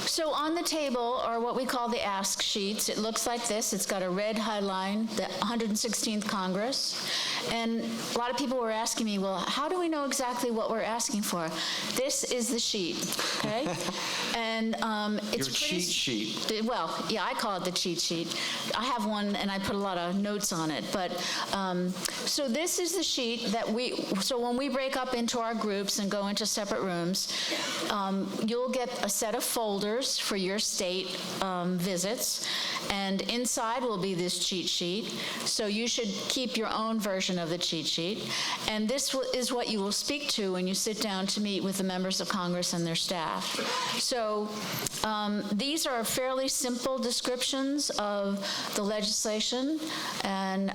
So on the table are what we call the ask sheets. It looks like this. It's got a red highline, the 116th Congress. And a lot of people were asking me, well, how do we know exactly what we're asking for? This is the sheet, okay? And it's your cheat sheet. Well, yeah, I call it the cheat sheet. I have one, and I put a lot of notes on it. But so this is the sheet that so when we break up into our groups and go into separate rooms, you'll get a set of folders for your state visits, and inside will be this cheat sheet. So you should keep your own version of the cheat sheet. And this is what you will speak to when you sit down to meet with the members of Congress and their staff. So these are fairly simple descriptions of the legislation, and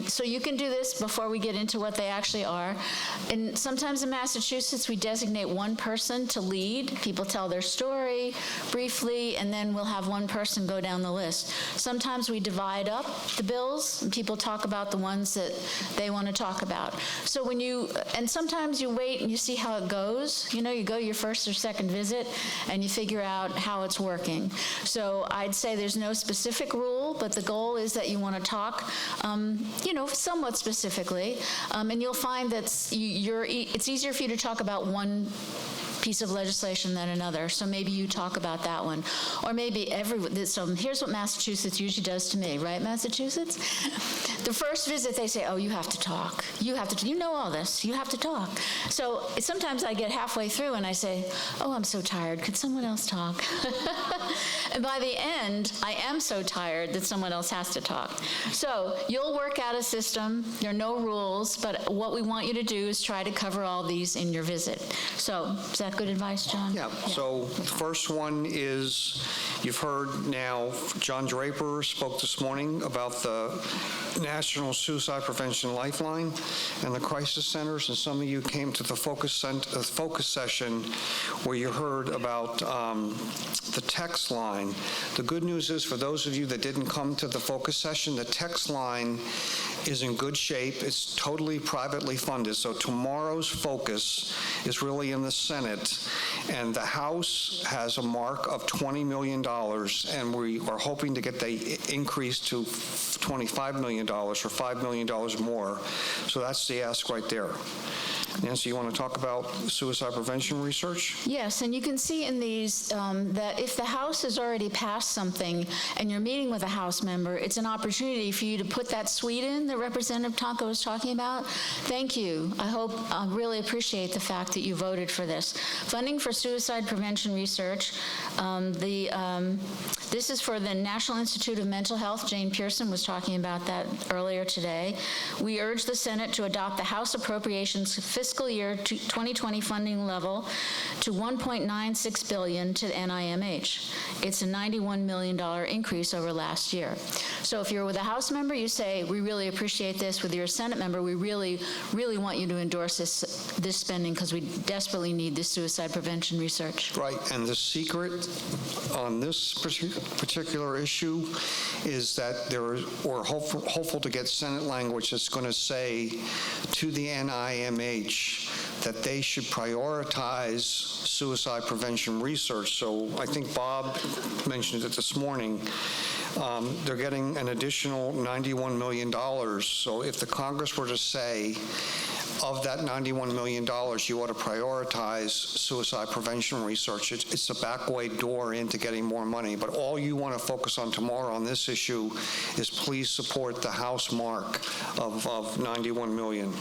so you can do this before we get into what they actually are. And sometimes in Massachusetts, we designate one person to lead. People tell their story briefly, and then we'll have one person go down the list. Sometimes we divide up the bills, and people talk about the ones that they want to talk about. So and sometimes you wait and you see how it goes. You know, you go your first or second visit, and you figure out how it's working. So I'd say there's no specific rule, but the goal is that you want to talk, somewhat specifically, and you'll find that it's easier for you to talk about one piece of legislation than another. So maybe you talk about that one. Or maybe so here's what Massachusetts usually does to me, right, Massachusetts? The first visit, they say, oh, you have to talk. You know all this. You have to talk. So sometimes I get halfway through and I say, oh, I'm so tired. Could someone else talk? And by the end, I am so tired that someone else has to talk. So you'll work out a system. There are no rules, but what we want you to do is try to cover all these in your visit. So is that good advice, John? Yeah. So the first one is, you've heard now, John Draper spoke this morning about the National Suicide Prevention Lifeline and the crisis centers, and some of you came to the focus session where you heard about the text line. The good news is, for those of you that didn't come to the focus session, the text line is in good shape. It's totally privately funded. So tomorrow's focus is really in the Senate, and the House has a mark of $20 million, and we are hoping to get the increase to $25 million, or $5 million more. So that's the ask right there. Nancy, you want to talk about suicide prevention research? Yes, and you can see in these that if the House has already passed something and you're meeting with a House member, it's an opportunity for you to put that suite in that Representative Tonko was talking about. Thank you. I really appreciate the fact that you voted for this. Funding for suicide prevention research. This is for the National Institute of Mental Health. Jane Pearson was talking about that earlier today. We urge the Senate to adopt the House Appropriations fiscal year 2020 funding level to $1.96 billion to the NIMH. It's a $91 million increase over last year. So if you're with a House member, you say, we really appreciate this. With your Senate member, we really, really want you to endorse this spending because we desperately need this suicide prevention research. Right, and the secret on this particular issue is that we're hopeful to get Senate language that's going to say to the NIMH that they should prioritize suicide prevention research. So I think Bob mentioned it this morning. They're getting an additional $91 million. So if the Congress were to say, of that $91 million, you ought to prioritize suicide prevention research, it's a back way door into getting more money. But all you want to focus on tomorrow on this issue is please support the House mark of $91 million.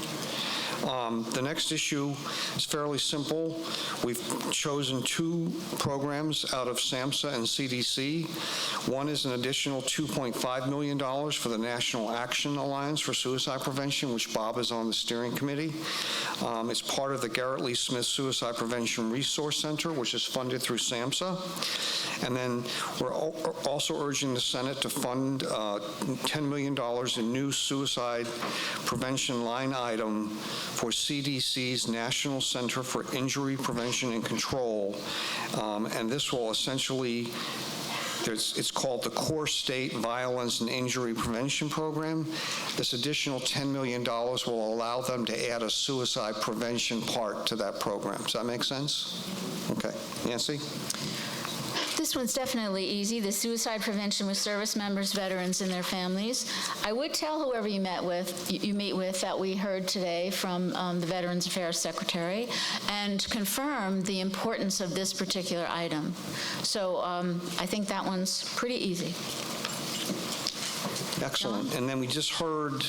The next issue is fairly simple. We've chosen two programs out of SAMHSA and CDC. One is an additional $2.5 million for the National Action Alliance for Suicide Prevention, which Bob is on the steering committee. It's part of the Garrett Lee Smith Suicide Prevention Resource Center, which is funded through SAMHSA. And then we're also urging the Senate to fund $10 million in new suicide prevention line item for CDC's National Center for Injury Prevention and Control. And this will essentially, it's called the Core State Violence and Injury Prevention Program. This additional $10 million will allow them to add a suicide prevention part to that program. Does that make sense? Okay. Nancy? This this one's definitely easy. The suicide prevention with service members, veterans, and their families. I would tell whoever you meet with that we heard today from the Veterans Affairs Secretary, and confirm the importance of this particular item. So I think that one's pretty easy. Excellent. And then we just heard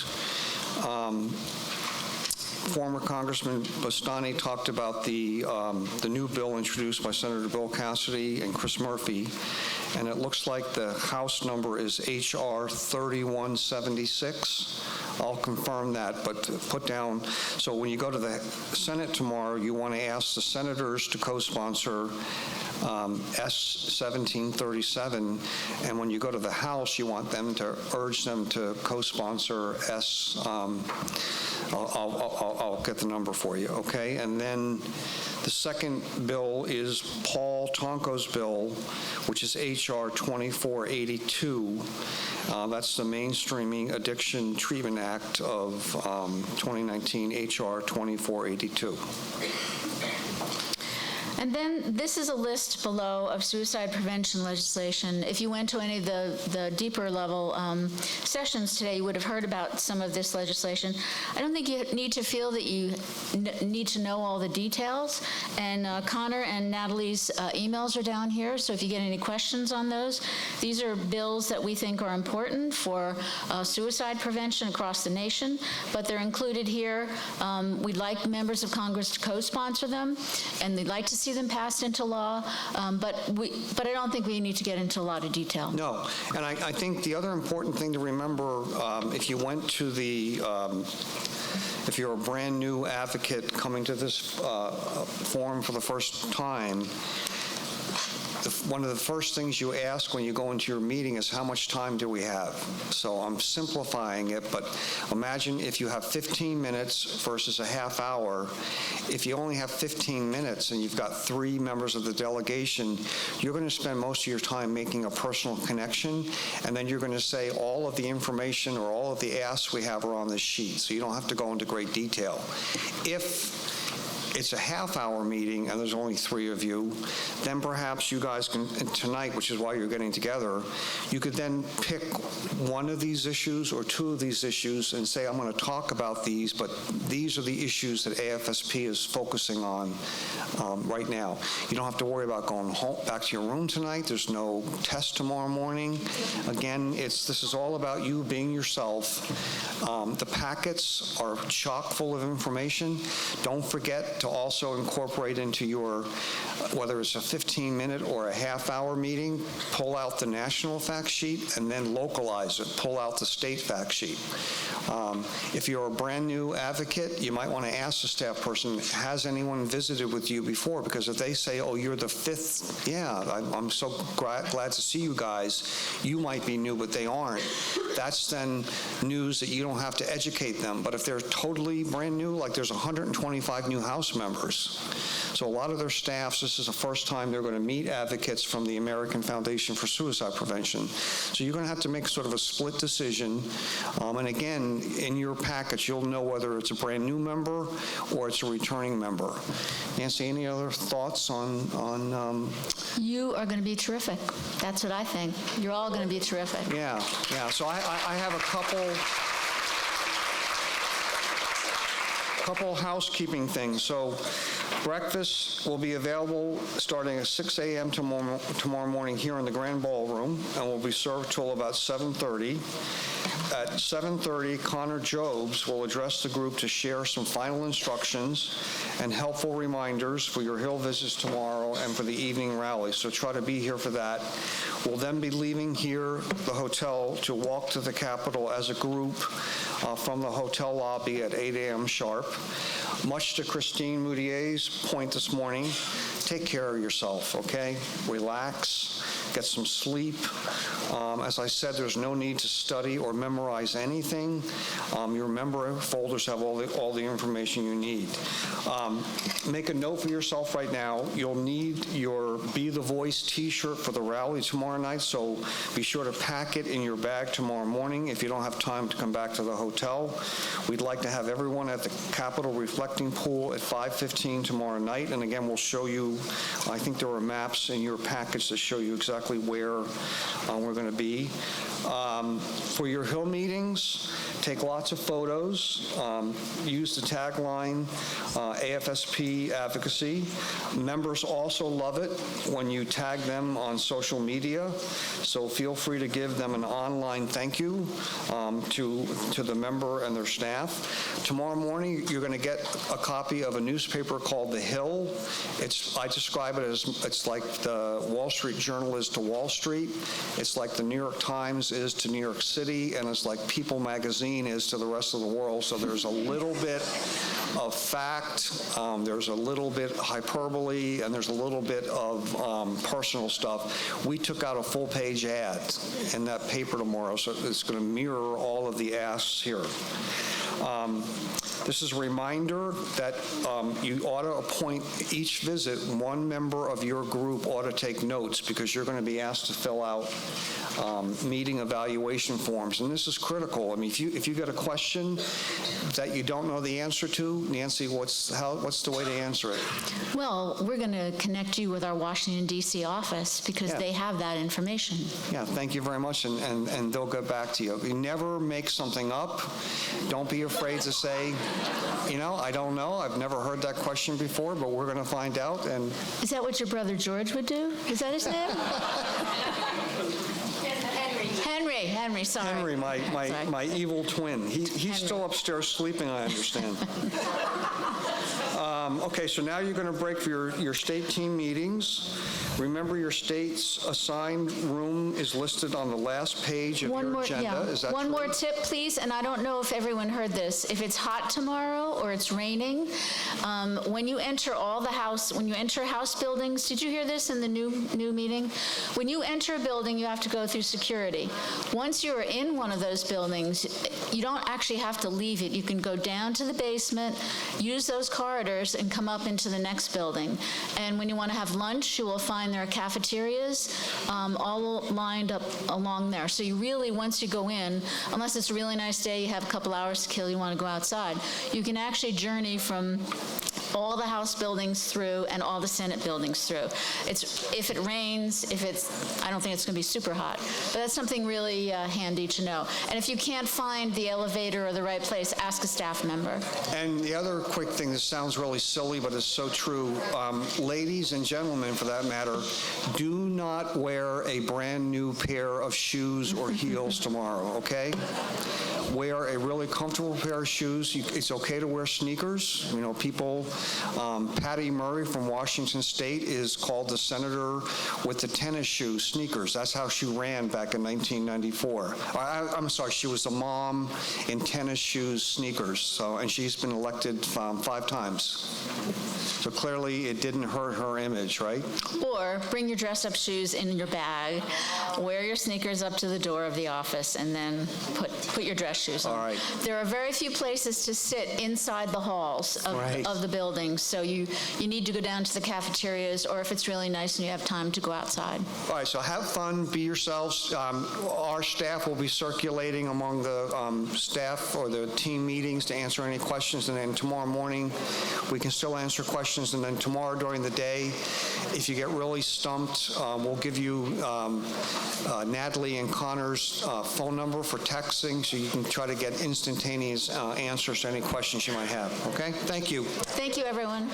former Congressman Bastani talked about the new bill introduced by Senator Bill Cassidy and Chris Murphy, and it looks like the House number is H.R. 3176. I'll confirm that, but put down, so when you go to the Senate tomorrow, you want to ask the senators to co-sponsor S-1737, and when you go to the House, you want them to urge them to co-sponsor S. I'll get the number for you, okay? And then the second bill is Paul Tonko's bill, which is H.R. 2482. That's the Mainstreaming Addiction Treatment Act of 2019, H.R. 2482. And then this is a list below of suicide prevention legislation. If you went to any of the deeper level sessions today, you would have heard about some of this legislation. I don't think you need to feel that you need to know all the details. And Connor and Natalie's emails are down here, so if you get any questions on those, these are bills that we think are important for suicide prevention across the nation, but they're included here. We'd like members of Congress to co-sponsor them, and they'd like to see them passed into law, but I don't think we need to get into a lot of detail. No, and I think the other important thing to remember, if you went to the, if you're a brand new advocate coming to this forum for the first time, one of the first things you ask when you go into your meeting is how much time do we have? So I'm simplifying it, but imagine if you have 15 minutes versus a half hour. If you only have 15 minutes and you've got 3 members of the delegation, you're going to spend most of your time making a personal connection, and then you're going to say all of the information or all of the asks we have are on this sheet, so you don't have to go into great detail. If it's a half-hour meeting and there's only 3 of you, then perhaps you guys can, tonight, which is why you're getting together, you could then pick one of these issues or 2 of these issues and say, I'm going to talk about these, but these are the issues that AFSP is focusing on right now. You don't have to worry about going home, back to your room tonight. There's no test tomorrow morning. Again, this is all about you being yourself. The packets are chock full of information. Don't forget to also incorporate into your, whether it's a 15-minute or a half-hour meeting, pull out the national fact sheet and then localize it. Pull out the state fact sheet. If you're a brand new advocate, you might want to ask the staff person, has anyone visited with you before? Because if they say, oh, you're the 5th, yeah, I'm so glad to see you guys. You might be new, but they aren't. That's then news that you don't have to educate them. But if they're totally brand new, like there's 125 new House members. So a lot of their staffs, this is the first time they're going to meet advocates from the American Foundation for Suicide Prevention. So you're going to have to make sort of a split decision. And again, in your package, you'll know whether it's a brand new member or it's a returning member. Nancy, any other thoughts on You are going to be terrific. That's what I think. You're all going to be terrific. Yeah. So I have a couple housekeeping things. So breakfast will be available starting at 6 a.m. tomorrow morning here in the Grand Ballroom, and will be served till about 7:30. At 7:30, Connor Jobs will address the group to share some final instructions and helpful reminders for your Hill visits tomorrow and for the evening rally. So try to be here for that. We'll then be leaving here, the hotel, to walk to the Capitol as a group from the hotel lobby at 8 a.m. sharp. Much to Christine Moudier's point this morning, take care of yourself, okay? Relax, get some sleep. As I said, there's no need to study or memorize anything. Your member folders have all the information you need. make a note for yourself right now. You'll need your Be the Voice T-shirt for the rally tomorrow night, so be sure to pack it in your bag tomorrow morning if you don't have time to come back to the hotel. We'd like to have everyone at the Capitol Reflecting Pool at 5:15 tomorrow night, and again, we'll show you, I think there are maps in your package that show you exactly where we're going to be. For your Hill meetings, take lots of photos. Use the tagline, AFSP advocacy. Members also love it when you tag them on social media, so feel free to give them an online thank you to the member and their staff. Tomorrow morning, you're going to get a copy of a newspaper called The Hill. I describe it as, it's like the Wall Street Journal is to Wall Street. It's like the New York Times is to New York City, and it's like People magazine is to the rest of the world. So there's a little bit of fact, there's a little bit hyperbole, and there's a little bit of personal stuff. We took out a full-page ad in that paper tomorrow, so it's going to mirror all of the asks here. This is a reminder that you ought to appoint each visit, one member of your group ought to take notes, because you're going to be asked to fill out meeting evaluation forms, and this is critical. I mean, if you get a question that you don't know the answer to, Nancy, what's the way to answer it? Well, we're going to connect you with our Washington, D.C. office, because they have that information. Yeah, thank you very much, and they'll get back to you. You never make something up. Don't be afraid to say, I don't know. I've never heard that question before, but we're going to find out. And is that what your brother George would do? Is that his name? Henry, sorry. Henry, my evil twin. He's still upstairs sleeping, I understand. Okay, so now you're going to break for your state team meetings. Remember, your state's assigned room is listed on the last page of your agenda. Is that One true? more tip, please, and I don't know if everyone heard this. If it's hot tomorrow or it's raining, when you enter house buildings, did you hear this in the new meeting? When you enter a building, you have to go through security. Once you're in one of those buildings, you don't actually have to leave it. You can go down to the basement, use those corridors, and come up into the next building. And when you want to have lunch, you will find there are cafeterias all lined up along there. So you really, once you go in, unless it's a really nice day, you have a couple hours to kill, you want to go outside, you can actually journey from all the House buildings through and all the Senate buildings through. If it rains, I don't think it's going to be super hot, but that's something really handy to know. And if you can't find the elevator or the right place, ask a staff member. And the other quick thing, this sounds really silly, but it's so true. Ladies and gentlemen, for that matter, do not wear a brand new pair of shoes or heels tomorrow, okay? Wear a really comfortable pair of shoes. It's okay to wear sneakers. Patty Murray from Washington State is called the senator with the tennis shoe sneakers. That's how she ran back in 1994. I'm sorry, she was a mom in tennis shoes sneakers. And she's been elected 5 times. So clearly it didn't hurt her image, right? Or bring your dress-up shoes in your bag, wear your sneakers up to the door of the office, and then put your dress shoes on. All right. There are very few places to sit inside the halls of the buildings, so you need to go down to the cafeterias, or if it's really nice and you have time, to go outside. All right, so have fun, be yourselves. Our staff will be circulating among the staff or the team meetings to answer any questions, and then tomorrow morning we can still answer questions, and then tomorrow during the day, if you get really stumped, we'll give you Natalie and Connor's phone number for texting, so you can try to get instantaneous answers to any questions you might have, okay? Thank you. Thank you, everyone.